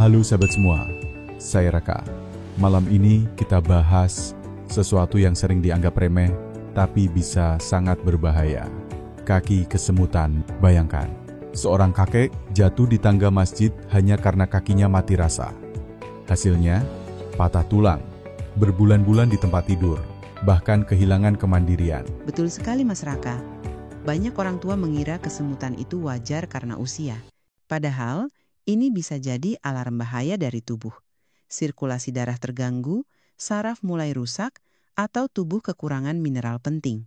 Halo sahabat semua, saya Raka. Malam ini kita bahas sesuatu yang sering dianggap remeh, tapi bisa sangat berbahaya. Kaki kesemutan. Bayangkan, seorang kakek jatuh di tangga masjid hanya karena kakinya mati rasa. Hasilnya, patah tulang, berbulan-bulan di tempat tidur, bahkan kehilangan kemandirian. Betul sekali Mas Raka. Banyak orang tua mengira kesemutan itu wajar karena usia. Padahal, ini bisa jadi alarm bahaya dari tubuh. Sirkulasi darah terganggu, saraf mulai rusak, atau tubuh kekurangan mineral penting.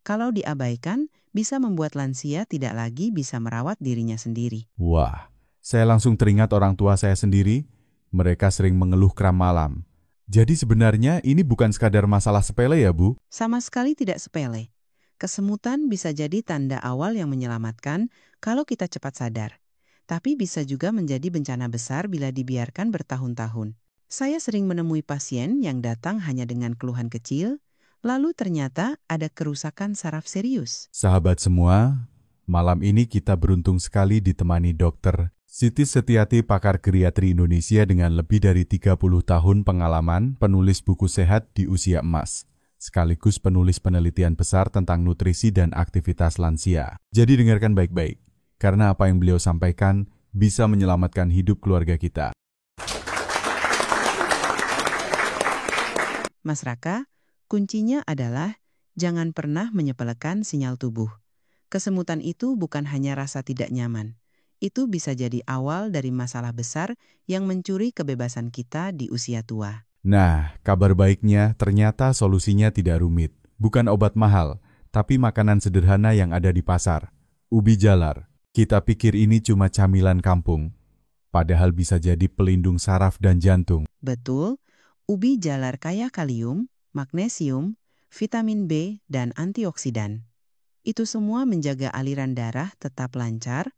Kalau diabaikan, bisa membuat lansia tidak lagi bisa merawat dirinya sendiri. Wah, saya langsung teringat orang tua saya sendiri. Mereka sering mengeluh kram malam. Jadi sebenarnya ini bukan sekadar masalah sepele ya, Bu? Sama sekali tidak sepele. Kesemutan bisa jadi tanda awal yang menyelamatkan kalau kita cepat sadar. Tapi bisa juga menjadi bencana besar bila dibiarkan bertahun-tahun. Saya sering menemui pasien yang datang hanya dengan keluhan kecil, lalu ternyata ada kerusakan saraf serius. Sahabat semua, malam ini kita beruntung sekali ditemani Dr. Siti Setiati, pakar geriatri Indonesia dengan lebih dari 30 tahun pengalaman, penulis buku sehat di usia emas, sekaligus penulis penelitian besar tentang nutrisi dan aktivitas lansia. Jadi dengarkan baik-baik, karena apa yang beliau sampaikan bisa menyelamatkan hidup keluarga kita. Mas Raka, kuncinya adalah jangan pernah menyepelekan sinyal tubuh. Kesemutan itu bukan hanya rasa tidak nyaman. Itu bisa jadi awal dari masalah besar yang mencuri kebebasan kita di usia tua. Nah, kabar baiknya ternyata solusinya tidak rumit. Bukan obat mahal, tapi makanan sederhana yang ada di pasar. Ubi jalar. Kita pikir ini cuma camilan kampung, padahal bisa jadi pelindung saraf dan jantung. Betul, ubi jalar kaya kalium, magnesium, vitamin B, dan antioksidan. Itu semua menjaga aliran darah tetap lancar,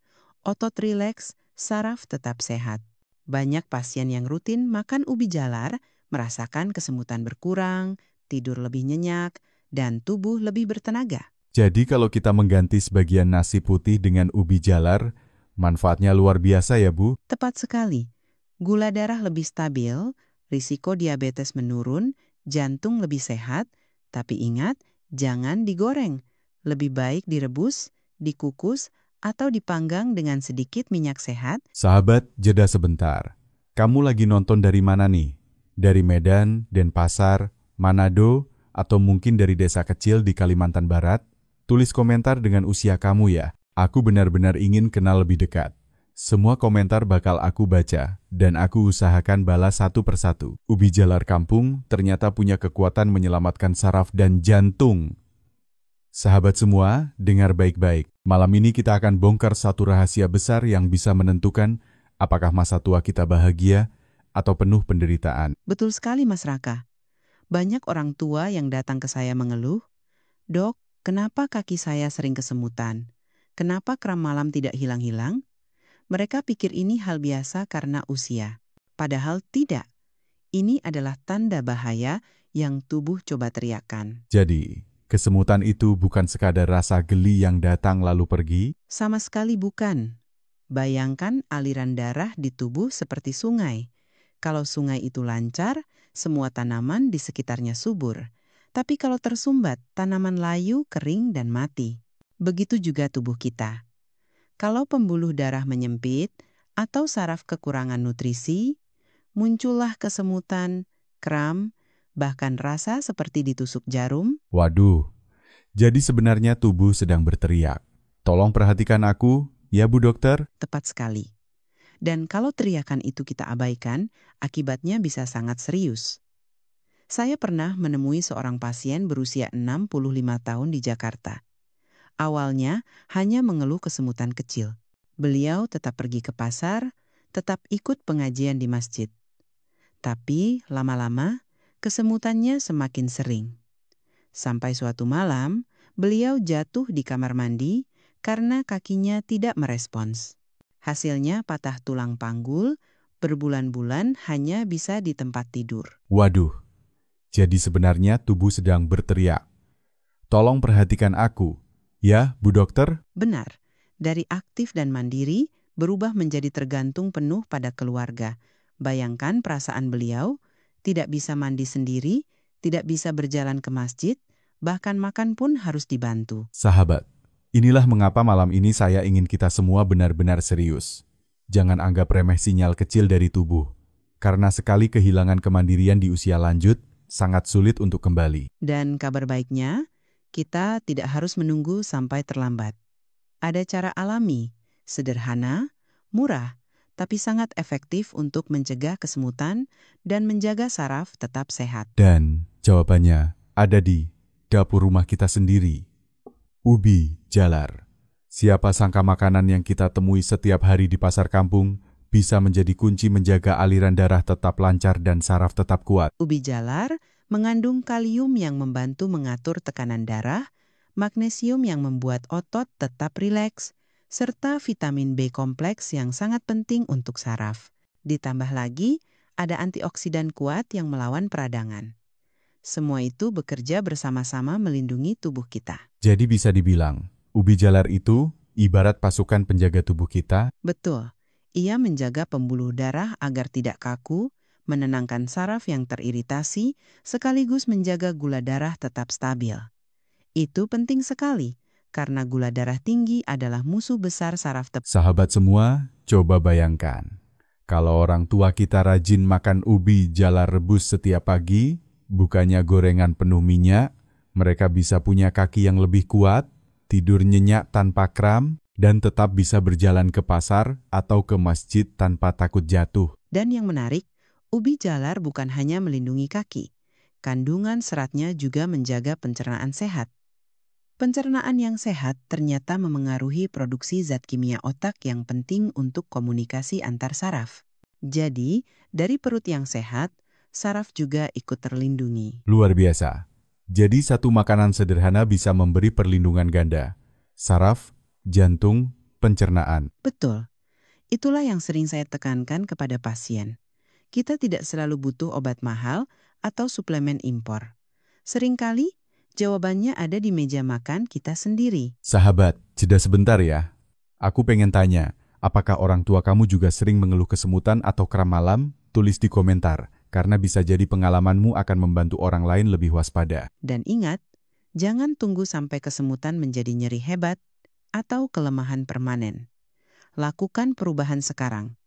otot rileks, saraf tetap sehat. Banyak pasien yang rutin makan ubi jalar merasakan kesemutan berkurang, tidur lebih nyenyak, dan tubuh lebih bertenaga. Jadi kalau kita mengganti sebagian nasi putih dengan ubi jalar, manfaatnya luar biasa ya, Bu? Tepat sekali. Gula darah lebih stabil, risiko diabetes menurun, jantung lebih sehat, tapi ingat, jangan digoreng. Lebih baik direbus, dikukus, atau dipanggang dengan sedikit minyak sehat. Sahabat, jeda sebentar. Kamu lagi nonton dari mana nih? Dari Medan, Denpasar, Manado, atau mungkin dari desa kecil di Kalimantan Barat? Tulis komentar dengan usia kamu ya. Aku benar-benar ingin kenal lebih dekat. Semua komentar bakal aku baca, dan aku usahakan balas satu persatu. Ubi jalar kampung ternyata punya kekuatan menyelamatkan saraf dan jantung. Sahabat semua, dengar baik-baik. Malam ini kita akan bongkar satu rahasia besar yang bisa menentukan apakah masa tua kita bahagia atau penuh penderitaan. Betul sekali Mas Raka. Banyak orang tua yang datang ke saya mengeluh, "Dok, kenapa kaki saya sering kesemutan? Kenapa kram malam tidak hilang-hilang?" Mereka pikir ini hal biasa karena usia. Padahal tidak. Ini adalah tanda bahaya yang tubuh coba teriakkan. Jadi, kesemutan itu bukan sekadar rasa geli yang datang lalu pergi? Sama sekali bukan. Bayangkan aliran darah di tubuh seperti sungai. Kalau sungai itu lancar, semua tanaman di sekitarnya subur. Tapi kalau tersumbat, tanaman layu, kering, dan mati. Begitu juga tubuh kita. Kalau pembuluh darah menyempit atau saraf kekurangan nutrisi, muncullah kesemutan, kram, bahkan rasa seperti ditusuk jarum. Waduh, jadi sebenarnya tubuh sedang berteriak. Tolong perhatikan aku, ya Bu Dokter. Tepat sekali. Dan kalau teriakan itu kita abaikan, akibatnya bisa sangat serius. Saya pernah menemui seorang pasien berusia 65 tahun di Jakarta. Awalnya hanya mengeluh kesemutan kecil. Beliau tetap pergi ke pasar, tetap ikut pengajian di masjid. Tapi lama-lama kesemutannya semakin sering. Sampai suatu malam, beliau jatuh di kamar mandi karena kakinya tidak merespons. Hasilnya patah tulang panggul, berbulan-bulan hanya bisa di tempat tidur. Waduh, jadi sebenarnya tubuh sedang berteriak. Tolong perhatikan aku. Ya, Bu Dokter? Benar, dari aktif dan mandiri berubah menjadi tergantung penuh pada keluarga. Bayangkan perasaan beliau, tidak bisa mandi sendiri, tidak bisa berjalan ke masjid, bahkan makan pun harus dibantu. Sahabat, inilah mengapa malam ini saya ingin kita semua benar-benar serius. Jangan anggap remeh sinyal kecil dari tubuh. Karena sekali kehilangan kemandirian di usia lanjut, sangat sulit untuk kembali. Dan kabar baiknya, kita tidak harus menunggu sampai terlambat. Ada cara alami, sederhana, murah, tapi sangat efektif untuk mencegah kesemutan dan menjaga saraf tetap sehat. Dan jawabannya ada di dapur rumah kita sendiri. Ubi jalar. Siapa sangka makanan yang kita temui setiap hari di pasar kampung bisa menjadi kunci menjaga aliran darah tetap lancar dan saraf tetap kuat. Ubi jalar mengandung kalium yang membantu mengatur tekanan darah, magnesium yang membuat otot tetap rileks, serta vitamin B kompleks yang sangat penting untuk saraf. Ditambah lagi, ada antioksidan kuat yang melawan peradangan. Semua itu bekerja bersama-sama melindungi tubuh kita. Jadi bisa dibilang, ubi jalar itu ibarat pasukan penjaga tubuh kita. Betul, ia menjaga pembuluh darah agar tidak kaku, menenangkan saraf yang teriritasi, sekaligus menjaga gula darah tetap stabil. Itu penting sekali, karena gula darah tinggi adalah musuh besar saraf Sahabat semua, coba bayangkan. Kalau orang tua kita rajin makan ubi jalar rebus setiap pagi, bukannya gorengan penuh minyak, mereka bisa punya kaki yang lebih kuat, tidur nyenyak tanpa kram, dan tetap bisa berjalan ke pasar atau ke masjid tanpa takut jatuh. Dan yang menarik, ubi jalar bukan hanya melindungi kaki. Kandungan seratnya juga menjaga pencernaan sehat. Pencernaan yang sehat ternyata memengaruhi produksi zat kimia otak yang penting untuk komunikasi antar saraf. Jadi, dari perut yang sehat, saraf juga ikut terlindungi. Luar biasa. Jadi satu makanan sederhana bisa memberi perlindungan ganda. Saraf, jantung, pencernaan. Betul. Itulah yang sering saya tekankan kepada pasien. Kita tidak selalu butuh obat mahal atau suplemen impor. Seringkali, jawabannya ada di meja makan kita sendiri. Sahabat, jeda sebentar ya. Aku pengen tanya, apakah orang tua kamu juga sering mengeluh kesemutan atau kram malam? Tulis di komentar, karena bisa jadi pengalamanmu akan membantu orang lain lebih waspada. Dan ingat, jangan tunggu sampai kesemutan menjadi nyeri hebat atau kelemahan permanen. Lakukan perubahan sekarang.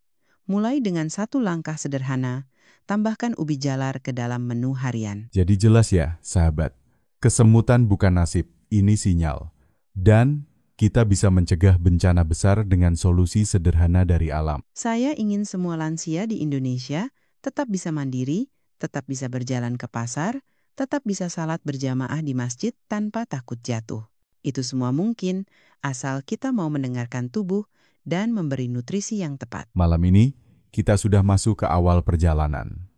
Mulai dengan satu langkah sederhana, tambahkan ubi jalar ke dalam menu harian. Jadi jelas ya, sahabat. Kesemutan bukan nasib, ini sinyal. Dan kita bisa mencegah bencana besar dengan solusi sederhana dari alam. Saya ingin semua lansia di Indonesia tetap bisa mandiri, tetap bisa berjalan ke pasar, tetap bisa salat berjamaah di masjid tanpa takut jatuh. Itu semua mungkin, asal kita mau mendengarkan tubuh dan memberi nutrisi yang tepat. Malam ini, kita sudah masuk ke awal perjalanan.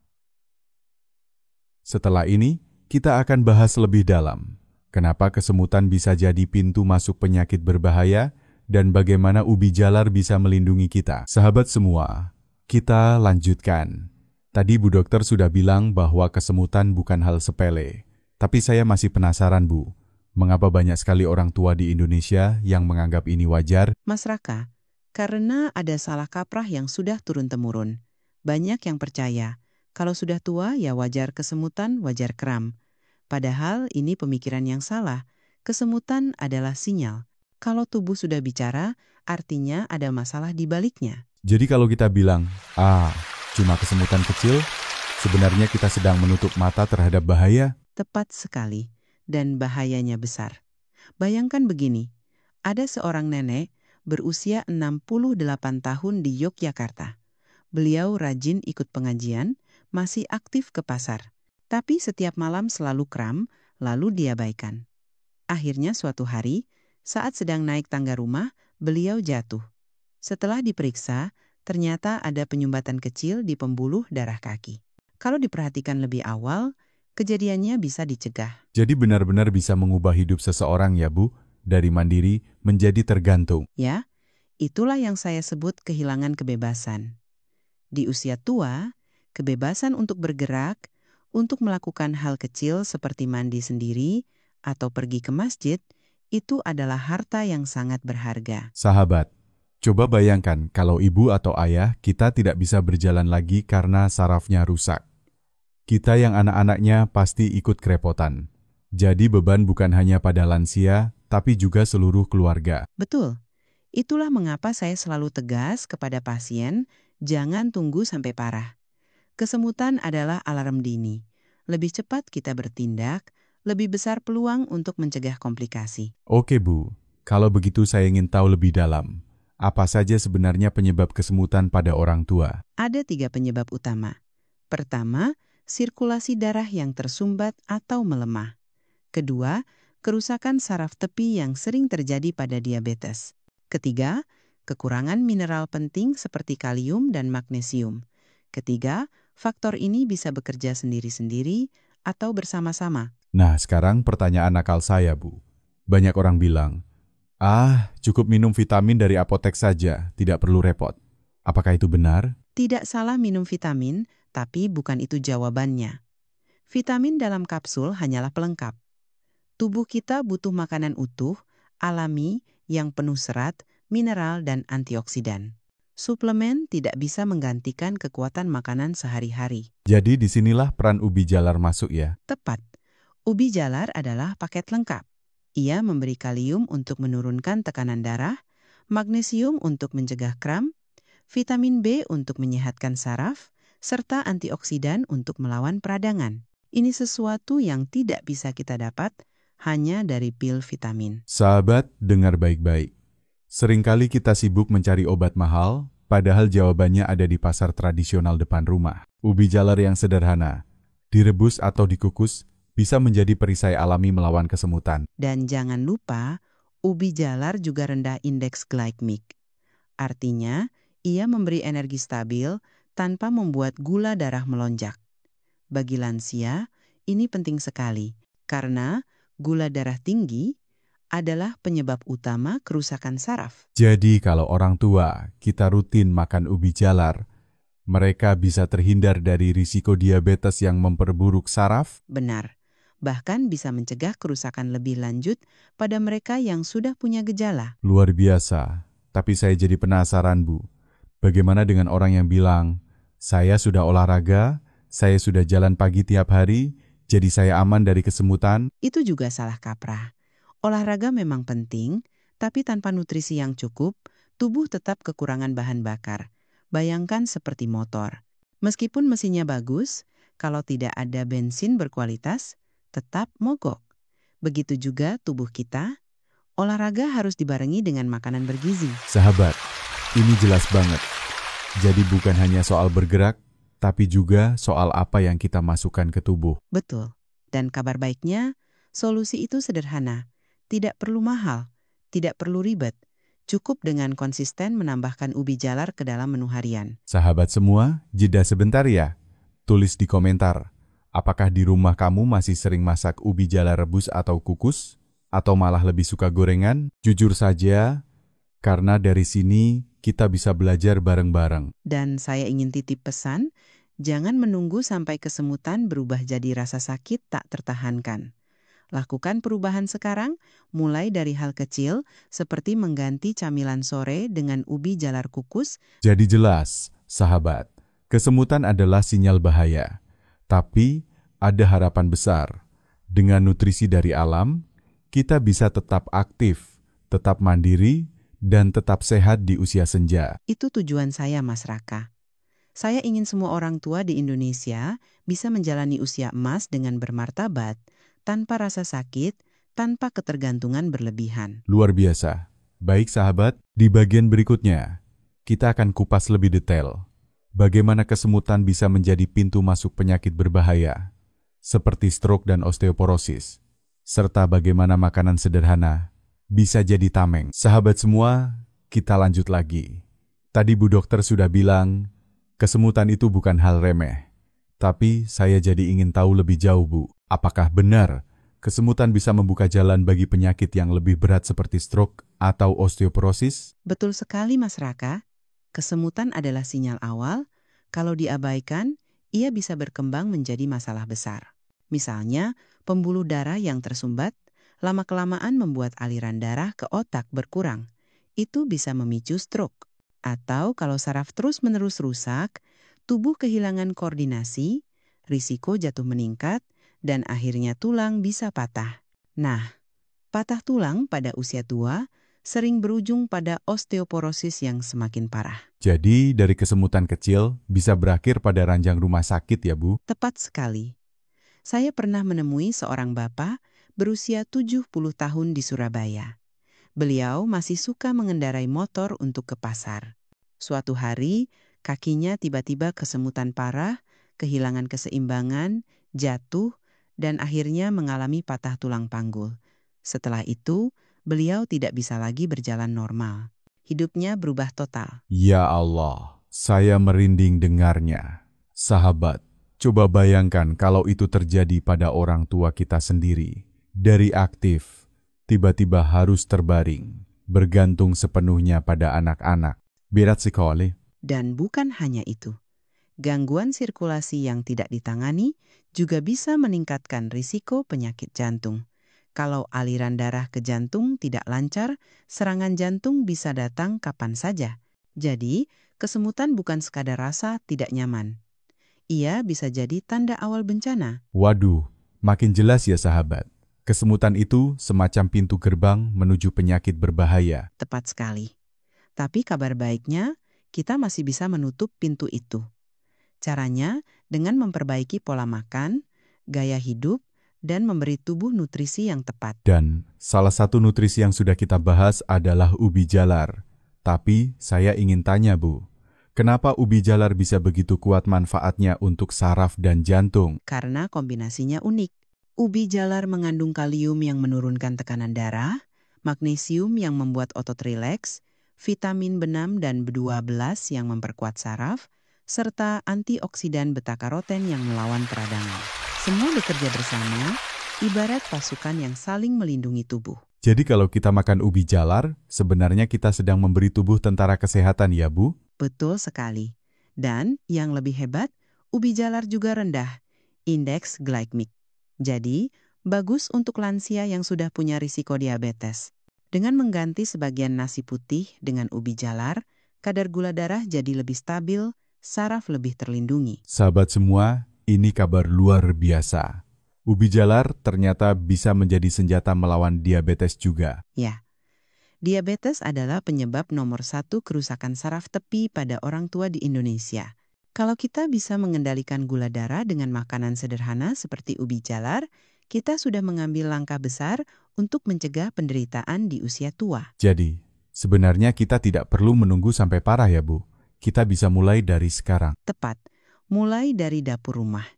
Setelah ini, kita akan bahas lebih dalam. Kenapa kesemutan bisa jadi pintu masuk penyakit berbahaya, dan bagaimana ubi jalar bisa melindungi kita. Sahabat semua, kita lanjutkan. Tadi Bu Dokter sudah bilang bahwa kesemutan bukan hal sepele. Tapi saya masih penasaran, Bu. Mengapa banyak sekali orang tua di Indonesia yang menganggap ini wajar? Mas Raka, karena ada salah kaprah yang sudah turun-temurun. Banyak yang percaya, kalau sudah tua ya wajar kesemutan, wajar kram. Padahal ini pemikiran yang salah. Kesemutan adalah sinyal. Kalau tubuh sudah bicara, artinya ada masalah di baliknya. Jadi kalau kita bilang, cuma kesemutan kecil, sebenarnya kita sedang menutup mata terhadap bahaya. Tepat sekali, dan bahayanya besar. Bayangkan begini, ada seorang nenek berusia 68 tahun di Yogyakarta. Beliau rajin ikut pengajian, masih aktif ke pasar. Tapi setiap malam selalu kram, lalu diabaikan. Akhirnya suatu hari, saat sedang naik tangga rumah, beliau jatuh. Setelah diperiksa, ternyata ada penyumbatan kecil di pembuluh darah kaki. Kalau diperhatikan lebih awal, kejadiannya bisa dicegah. Jadi benar-benar bisa mengubah hidup seseorang ya Bu, dari mandiri menjadi tergantung. Ya, itulah yang saya sebut kehilangan kebebasan. Di usia tua, kebebasan untuk bergerak, untuk melakukan hal kecil seperti mandi sendiri atau pergi ke masjid, itu adalah harta yang sangat berharga. Sahabat, Coba bayangkan kalau ibu atau ayah kita tidak bisa berjalan lagi karena sarafnya rusak. Kita yang anak-anaknya pasti ikut kerepotan. Jadi beban bukan hanya pada lansia, tapi juga seluruh keluarga. Betul. Itulah mengapa saya selalu tegas kepada pasien, jangan tunggu sampai parah. Kesemutan adalah alarm dini. Lebih cepat kita bertindak, lebih besar peluang untuk mencegah komplikasi. Oke Bu, kalau begitu saya ingin tahu lebih dalam. Apa saja sebenarnya penyebab kesemutan pada orang tua? Ada 3 penyebab utama. Pertama, sirkulasi darah yang tersumbat atau melemah. Kedua, kerusakan saraf tepi yang sering terjadi pada diabetes. Ketiga, kekurangan mineral penting seperti kalium dan magnesium. Ketiga, faktor ini bisa bekerja sendiri-sendiri atau bersama-sama. Nah, sekarang pertanyaan nakal saya, Bu. Banyak orang bilang, cukup minum vitamin dari apotek saja, tidak perlu repot. Apakah itu benar? Tidak salah minum vitamin, tapi bukan itu jawabannya. Vitamin dalam kapsul hanyalah pelengkap. Tubuh kita butuh makanan utuh, alami, yang penuh serat, mineral, dan antioksidan. Suplemen tidak bisa menggantikan kekuatan makanan sehari-hari. Jadi disinilah peran ubi jalar masuk ya? Tepat. Ubi jalar adalah paket lengkap. Ia memberi kalium untuk menurunkan tekanan darah, magnesium untuk mencegah kram, vitamin B untuk menyehatkan saraf, serta antioksidan untuk melawan peradangan. Ini sesuatu yang tidak bisa kita dapat hanya dari pil vitamin. Sahabat, dengar baik-baik. Seringkali kita sibuk mencari obat mahal, padahal jawabannya ada di pasar tradisional depan rumah. Ubi jalar yang sederhana, direbus atau dikukus, bisa menjadi perisai alami melawan kesemutan. Dan jangan lupa, ubi jalar juga rendah indeks glikemik. Artinya, ia memberi energi stabil tanpa membuat gula darah melonjak. Bagi lansia, ini penting sekali, karena gula darah tinggi adalah penyebab utama kerusakan saraf. Jadi kalau orang tua kita rutin makan ubi jalar, mereka bisa terhindar dari risiko diabetes yang memperburuk saraf? Benar, bahkan bisa mencegah kerusakan lebih lanjut pada mereka yang sudah punya gejala. Luar biasa, tapi saya jadi penasaran Bu. Bagaimana dengan orang yang bilang, saya sudah olahraga, saya sudah jalan pagi tiap hari, jadi saya aman dari kesemutan? Itu juga salah kaprah. Olahraga memang penting, tapi tanpa nutrisi yang cukup, tubuh tetap kekurangan bahan bakar. Bayangkan seperti motor. Meskipun mesinnya bagus, kalau tidak ada bensin berkualitas, tetap mogok. Begitu juga tubuh kita, olahraga harus dibarengi dengan makanan bergizi. Sahabat, ini jelas banget. Jadi bukan hanya soal bergerak, tapi juga soal apa yang kita masukkan ke tubuh. Betul. Dan kabar baiknya, solusi itu sederhana. Tidak perlu mahal, tidak perlu ribet. Cukup dengan konsisten menambahkan ubi jalar ke dalam menu harian. Sahabat semua, jeda sebentar ya. Tulis di komentar, apakah di rumah kamu masih sering masak ubi jalar rebus atau kukus? Atau malah lebih suka gorengan? Jujur saja, karena dari sini kita bisa belajar bareng-bareng. Dan saya ingin titip pesan, jangan menunggu sampai kesemutan berubah jadi rasa sakit tak tertahankan. Lakukan perubahan sekarang, mulai dari hal kecil seperti mengganti camilan sore dengan ubi jalar kukus. Jadi jelas, sahabat, kesemutan adalah sinyal bahaya. Tapi ada harapan besar. Dengan nutrisi dari alam, kita bisa tetap aktif, tetap mandiri, dan tetap sehat di usia senja. Itu tujuan saya, Mas Raka. Saya ingin semua orang tua di Indonesia bisa menjalani usia emas dengan bermartabat, tanpa rasa sakit, tanpa ketergantungan berlebihan. Luar biasa. Baik sahabat, di bagian berikutnya, kita akan kupas lebih detail. Bagaimana kesemutan bisa menjadi pintu masuk penyakit berbahaya, seperti stroke dan osteoporosis, serta bagaimana makanan sederhana bisa jadi tameng. Sahabat semua, kita lanjut lagi. Tadi Bu Dokter sudah bilang, kesemutan itu bukan hal remeh. Tapi saya jadi ingin tahu lebih jauh Bu, apakah benar kesemutan bisa membuka jalan bagi penyakit yang lebih berat seperti stroke atau osteoporosis? Betul sekali, Mas Raka. Kesemutan adalah sinyal awal. Kalau diabaikan, ia bisa berkembang menjadi masalah besar. Misalnya, pembuluh darah yang tersumbat, lama-kelamaan membuat aliran darah ke otak berkurang. itu bisa memicu stroke. Atau kalau saraf terus-menerus rusak, tubuh kehilangan koordinasi, risiko jatuh meningkat, dan akhirnya tulang bisa patah. Nah, patah tulang pada usia tua sering berujung pada osteoporosis yang semakin parah. Jadi dari kesemutan kecil bisa berakhir pada ranjang rumah sakit ya Bu? Tepat sekali. Saya pernah menemui seorang bapak berusia 70 tahun di Surabaya. Beliau masih suka mengendarai motor untuk ke pasar. Suatu hari, kakinya tiba-tiba kesemutan parah, kehilangan keseimbangan, jatuh, dan akhirnya mengalami patah tulang panggul. Setelah itu, beliau tidak bisa lagi berjalan normal. Hidupnya berubah total. Ya Allah, saya merinding dengarnya. Sahabat, coba bayangkan kalau itu terjadi pada orang tua kita sendiri. Dari aktif, tiba-tiba harus terbaring, bergantung sepenuhnya pada anak-anak. Berat sekali. Dan bukan hanya itu. Gangguan sirkulasi yang tidak ditangani juga bisa meningkatkan risiko penyakit jantung. Kalau aliran darah ke jantung tidak lancar, serangan jantung bisa datang kapan saja. Jadi, kesemutan bukan sekadar rasa tidak nyaman. Ia bisa jadi tanda awal bencana. Waduh, makin jelas ya sahabat. Kesemutan itu semacam pintu gerbang menuju penyakit berbahaya. Tepat sekali. Tapi kabar baiknya, kita masih bisa menutup pintu itu. Caranya dengan memperbaiki pola makan, gaya hidup, dan memberi tubuh nutrisi yang tepat. Dan salah satu nutrisi yang sudah kita bahas adalah ubi jalar. Tapi saya ingin tanya Bu, kenapa ubi jalar bisa begitu kuat manfaatnya untuk saraf dan jantung? Karena kombinasinya unik. Ubi jalar mengandung kalium yang menurunkan tekanan darah, magnesium yang membuat otot rileks, vitamin B6 dan B12 yang memperkuat saraf, serta antioksidan beta-karoten yang melawan peradangan. Semua bekerja bersama, ibarat pasukan yang saling melindungi tubuh. Jadi kalau kita makan ubi jalar, sebenarnya kita sedang memberi tubuh tentara kesehatan ya Bu? Betul sekali. Dan yang lebih hebat, ubi jalar juga rendah indeks glikemik. Jadi, bagus untuk lansia yang sudah punya risiko diabetes. Dengan mengganti sebagian nasi putih dengan ubi jalar, kadar gula darah jadi lebih stabil, saraf lebih terlindungi. Sahabat semua, ini kabar luar biasa. Ubi jalar ternyata bisa menjadi senjata melawan diabetes juga. Ya, diabetes adalah penyebab nomor 1 kerusakan saraf tepi pada orang tua di Indonesia. Kalau kita bisa mengendalikan gula darah dengan makanan sederhana seperti ubi jalar, kita sudah mengambil langkah besar untuk mencegah penderitaan di usia tua. Jadi, sebenarnya kita tidak perlu menunggu sampai parah ya Bu. Kita bisa mulai dari sekarang. Tepat, mulai dari dapur rumah.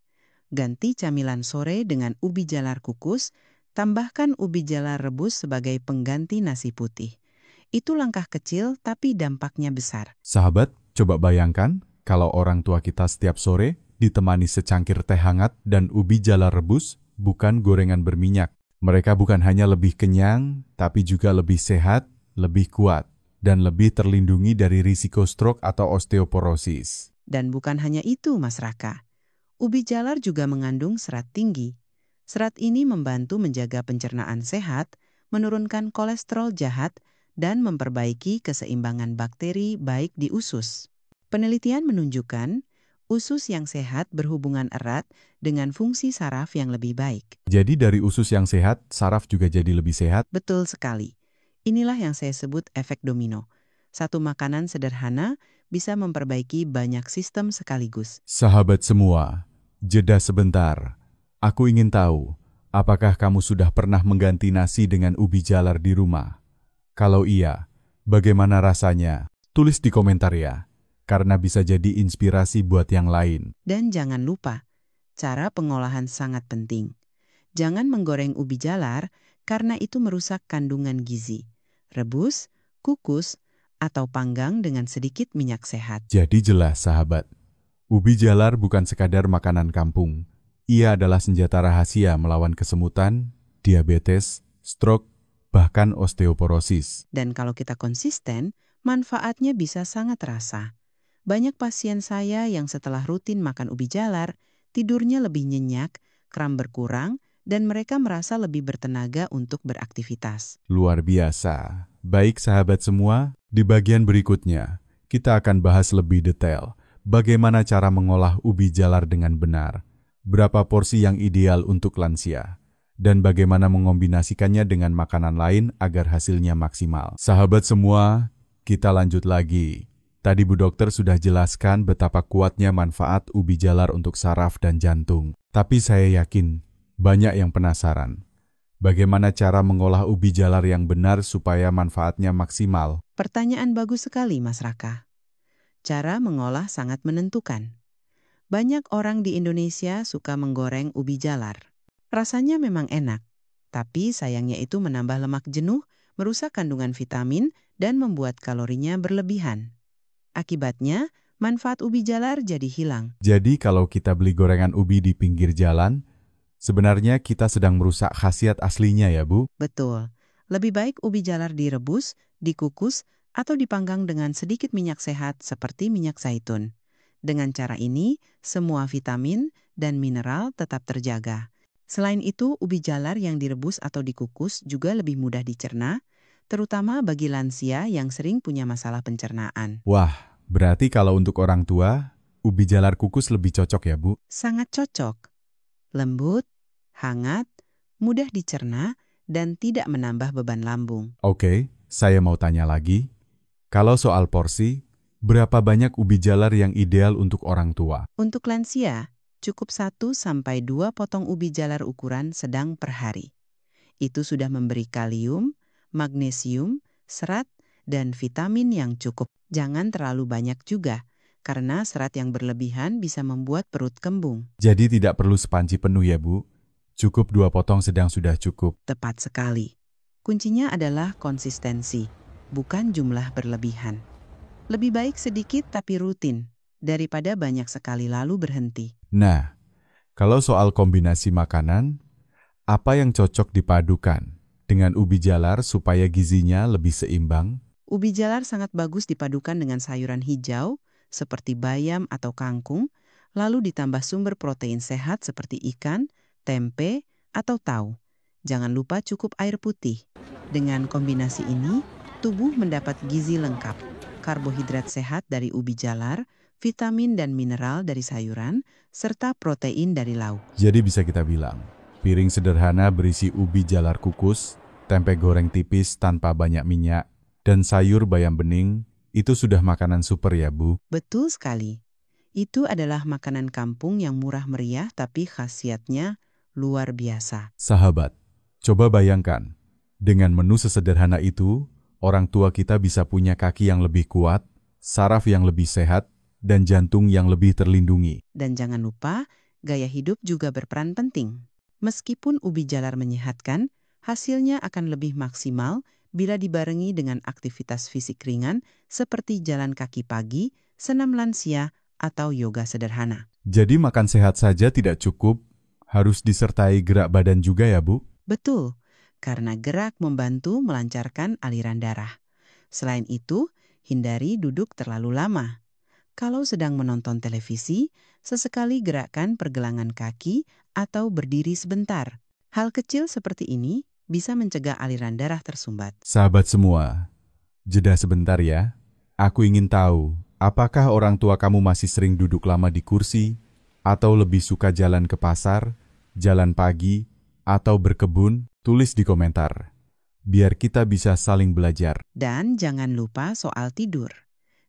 Ganti camilan sore dengan ubi jalar kukus, tambahkan ubi jalar rebus sebagai pengganti nasi putih. Itu langkah kecil tapi dampaknya besar. Sahabat, coba bayangkan kalau orang tua kita setiap sore ditemani secangkir teh hangat dan ubi jalar rebus, bukan gorengan berminyak. Mereka bukan hanya lebih kenyang, tapi juga lebih sehat, lebih kuat, dan lebih terlindungi dari risiko stroke atau osteoporosis. Dan bukan hanya itu, Mas Raka. Ubi jalar juga mengandung serat tinggi. Serat ini membantu menjaga pencernaan sehat, menurunkan kolesterol jahat, dan memperbaiki keseimbangan bakteri baik di usus. Penelitian menunjukkan usus yang sehat berhubungan erat dengan fungsi saraf yang lebih baik. Jadi dari usus yang sehat, saraf juga jadi lebih sehat? Betul sekali. Inilah yang saya sebut efek domino. Satu makanan sederhana bisa memperbaiki banyak sistem sekaligus. Sahabat semua, jeda sebentar. Aku ingin tahu, apakah kamu sudah pernah mengganti nasi dengan ubi jalar di rumah? Kalau iya, bagaimana rasanya? Tulis di komentar ya, karena bisa jadi inspirasi buat yang lain. Dan jangan lupa, cara pengolahan sangat penting. Jangan menggoreng ubi jalar karena itu merusak kandungan gizi. Rebus, kukus, atau panggang dengan sedikit minyak sehat. Jadi jelas sahabat, ubi jalar bukan sekadar makanan kampung. Ia adalah senjata rahasia melawan kesemutan, diabetes, stroke, bahkan osteoporosis. Dan kalau kita konsisten, manfaatnya bisa sangat terasa. Banyak pasien saya yang setelah rutin makan ubi jalar, tidurnya lebih nyenyak, kram berkurang, dan mereka merasa lebih bertenaga untuk beraktivitas. Luar biasa. Baik sahabat semua, di bagian berikutnya, kita akan bahas lebih detail bagaimana cara mengolah ubi jalar dengan benar, berapa porsi yang ideal untuk lansia, dan bagaimana mengombinasikannya dengan makanan lain agar hasilnya maksimal. Sahabat semua, kita lanjut lagi. Tadi Bu Dokter sudah jelaskan betapa kuatnya manfaat ubi jalar untuk saraf dan jantung. Tapi saya yakin banyak yang penasaran. Bagaimana cara mengolah ubi jalar yang benar supaya manfaatnya maksimal? Pertanyaan bagus sekali, Mas Raka. Cara mengolah sangat menentukan. Banyak orang di Indonesia suka menggoreng ubi jalar. Rasanya memang enak, tapi sayangnya itu menambah lemak jenuh, merusak kandungan vitamin, dan membuat kalorinya berlebihan. Akibatnya, manfaat ubi jalar jadi hilang. Jadi kalau kita beli gorengan ubi di pinggir jalan, sebenarnya kita sedang merusak khasiat aslinya ya Bu? Betul, lebih baik ubi jalar direbus, dikukus, atau dipanggang dengan sedikit minyak sehat seperti minyak zaitun. Dengan cara ini, semua vitamin dan mineral tetap terjaga. Selain itu, ubi jalar yang direbus atau dikukus juga lebih mudah dicerna, terutama bagi lansia yang sering punya masalah pencernaan. Wah, berarti kalau untuk orang tua, ubi jalar kukus lebih cocok ya Bu? Sangat cocok. Lembut, hangat, mudah dicerna, dan tidak menambah beban lambung. Oke, saya mau tanya lagi. Kalau soal porsi, berapa banyak ubi jalar yang ideal untuk orang tua? Untuk lansia, cukup 1-2 potong ubi jalar ukuran sedang per hari. Itu sudah memberi kalium, magnesium, serat, dan vitamin yang cukup. Jangan terlalu banyak juga, karena serat yang berlebihan bisa membuat perut kembung. Jadi tidak perlu sepanci penuh ya Bu? Cukup 2 potong sedang sudah cukup. Tepat sekali. Kuncinya adalah konsistensi, bukan jumlah berlebihan. Lebih baik sedikit tapi rutin, daripada banyak sekali lalu berhenti. Nah, kalau soal kombinasi makanan, apa yang cocok dipadukan dengan ubi jalar supaya gizinya lebih seimbang? Ubi jalar sangat bagus dipadukan dengan sayuran hijau, seperti bayam atau kangkung, lalu ditambah sumber protein sehat seperti ikan, tempe, atau tahu. Jangan lupa cukup air putih. Dengan kombinasi ini, tubuh mendapat gizi lengkap, karbohidrat sehat dari ubi jalar, vitamin dan mineral dari sayuran, serta protein dari lauk. Jadi bisa kita bilang, piring sederhana berisi ubi jalar kukus, tempe goreng tipis tanpa banyak minyak, dan sayur bayam bening, itu sudah makanan super ya Bu? Betul sekali. Itu adalah makanan kampung yang murah meriah tapi khasiatnya luar biasa. Sahabat, coba bayangkan, dengan menu sesederhana itu, orang tua kita bisa punya kaki yang lebih kuat, saraf yang lebih sehat, dan jantung yang lebih terlindungi. Dan jangan lupa, gaya hidup juga berperan penting. Meskipun ubi jalar menyehatkan, hasilnya akan lebih maksimal bila dibarengi dengan aktivitas fisik ringan seperti jalan kaki pagi, senam lansia, atau yoga sederhana. Jadi makan sehat saja tidak cukup, harus disertai gerak badan juga ya Bu? Betul, karena gerak membantu melancarkan aliran darah. Selain itu, hindari duduk terlalu lama. Kalau sedang menonton televisi, sesekali gerakkan pergelangan kaki atau berdiri sebentar. Hal kecil seperti ini bisa mencegah aliran darah tersumbat. Sahabat semua, jeda sebentar ya. Aku ingin tahu, apakah orang tua kamu masih sering duduk lama di kursi, atau lebih suka jalan ke pasar, jalan pagi, atau berkebun? Tulis di komentar, biar kita bisa saling belajar. Dan jangan lupa soal tidur.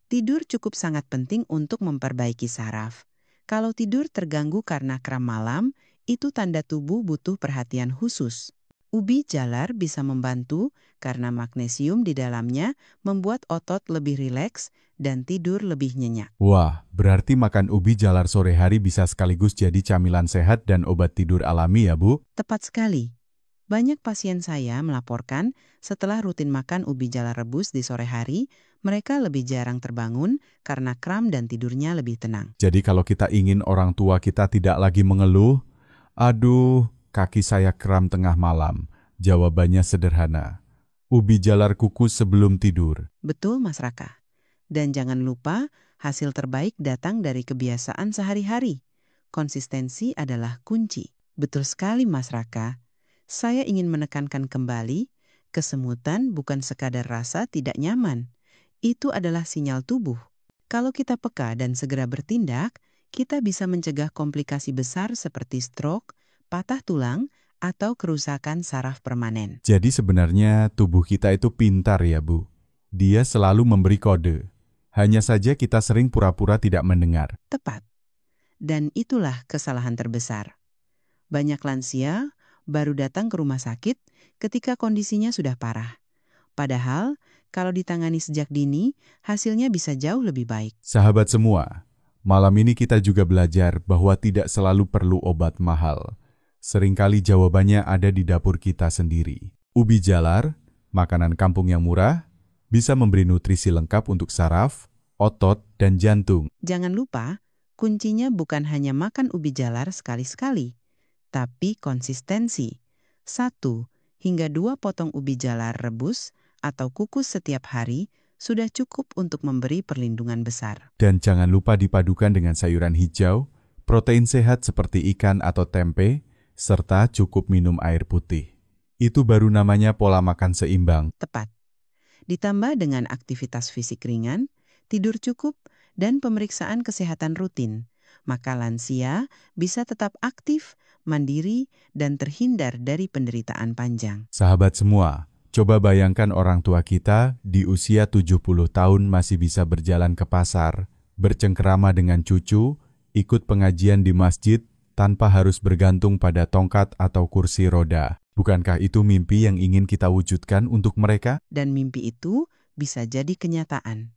Tidur cukup sangat penting untuk memperbaiki saraf. Kalau tidur terganggu karena kram malam, itu tanda tubuh butuh perhatian khusus. Ubi jalar bisa membantu karena magnesium di dalamnya membuat otot lebih rileks dan tidur lebih nyenyak. Wah, berarti makan ubi jalar sore hari bisa sekaligus jadi camilan sehat dan obat tidur alami ya Bu? Tepat sekali. Banyak pasien saya melaporkan setelah rutin makan ubi jalar rebus di sore hari, mereka lebih jarang terbangun karena kram dan tidurnya lebih tenang. Jadi kalau kita ingin orang tua kita tidak lagi mengeluh, aduh, kaki saya kram tengah malam. Jawabannya sederhana. Ubi jalar kukus sebelum tidur. Betul, Mas Raka. Dan jangan lupa, hasil terbaik datang dari kebiasaan sehari-hari. Konsistensi adalah kunci. Betul sekali, Mas Raka. Saya ingin menekankan kembali, Kesemutan bukan sekadar rasa tidak nyaman. Itu adalah sinyal tubuh. Kalau kita peka dan segera bertindak, kita bisa mencegah komplikasi besar seperti stroke, patah tulang, atau kerusakan saraf permanen. Jadi sebenarnya tubuh kita itu pintar ya, Bu. Dia selalu memberi kode. Hanya saja kita sering pura-pura tidak mendengar. Tepat. Dan itulah kesalahan terbesar. Banyak lansia baru datang ke rumah sakit ketika kondisinya sudah parah. Padahal, kalau ditangani sejak dini, hasilnya bisa jauh lebih baik. Sahabat semua, malam ini kita juga belajar bahwa tidak selalu perlu obat mahal. Seringkali jawabannya ada di dapur kita sendiri. Ubi jalar, makanan kampung yang murah, bisa memberi nutrisi lengkap untuk saraf, otot, dan jantung. Jangan lupa, kuncinya bukan hanya makan ubi jalar sekali-sekali, tapi konsistensi. 1 hingga 2 potong ubi jalar rebus atau kukus setiap hari sudah cukup untuk memberi perlindungan besar. Dan jangan lupa dipadukan dengan sayuran hijau, protein sehat seperti ikan atau tempe, serta cukup minum air putih. Itu baru namanya pola makan seimbang. Tepat. Ditambah dengan aktivitas fisik ringan, tidur cukup, dan pemeriksaan kesehatan rutin, maka lansia bisa tetap aktif, mandiri, dan terhindar dari penderitaan panjang. Sahabat semua, coba bayangkan orang tua kita di usia 70 tahun masih bisa berjalan ke pasar, bercengkerama dengan cucu, ikut pengajian di masjid, tanpa harus bergantung pada tongkat atau kursi roda. Bukankah itu mimpi yang ingin kita wujudkan untuk mereka? Dan mimpi itu bisa jadi kenyataan.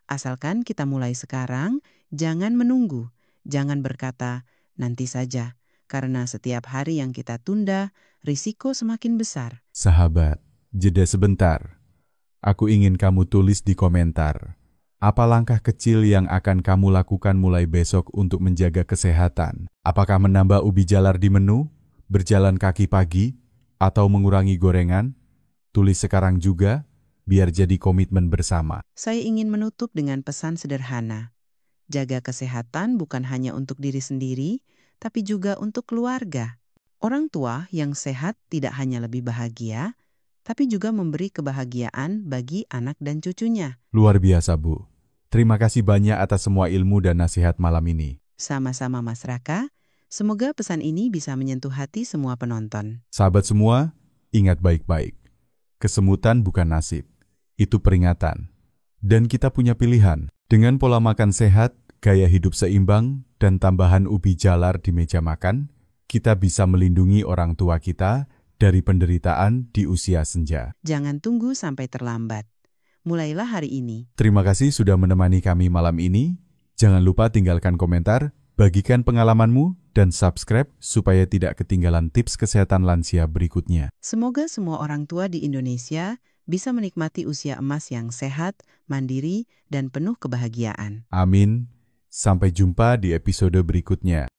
Asalkan kita mulai sekarang, jangan menunggu, jangan berkata, nanti saja, karena setiap hari yang kita tunda, risiko semakin besar. Sahabat, jeda sebentar. Aku ingin kamu tulis di komentar. Apa langkah kecil yang akan kamu lakukan mulai besok untuk menjaga kesehatan? Apakah menambah ubi jalar di menu, berjalan kaki pagi, atau mengurangi gorengan? Tulis sekarang juga, biar jadi komitmen bersama. Saya ingin menutup dengan pesan sederhana. Jaga kesehatan bukan hanya untuk diri sendiri, tapi juga untuk keluarga. Orang tua yang sehat tidak hanya lebih bahagia, tapi juga memberi kebahagiaan bagi anak dan cucunya. Luar biasa, Bu. Terima kasih banyak atas semua ilmu dan nasihat malam ini. Sama-sama Mas Raka, semoga pesan ini bisa menyentuh hati semua penonton. Sahabat semua, ingat baik-baik. Kesemutan bukan nasib, itu peringatan. Dan kita punya pilihan. Dengan pola makan sehat, gaya hidup seimbang, dan tambahan ubi jalar di meja makan, kita bisa melindungi orang tua kita dari penderitaan di usia senja. Jangan tunggu sampai terlambat. Mulailah hari ini. Terima kasih sudah menemani kami malam ini. Jangan lupa tinggalkan komentar, bagikan pengalamanmu, dan subscribe supaya tidak ketinggalan tips kesehatan lansia berikutnya. Semoga semua orang tua di Indonesia bisa menikmati usia emas yang sehat, mandiri, dan penuh kebahagiaan. Amin. Sampai jumpa di episode berikutnya.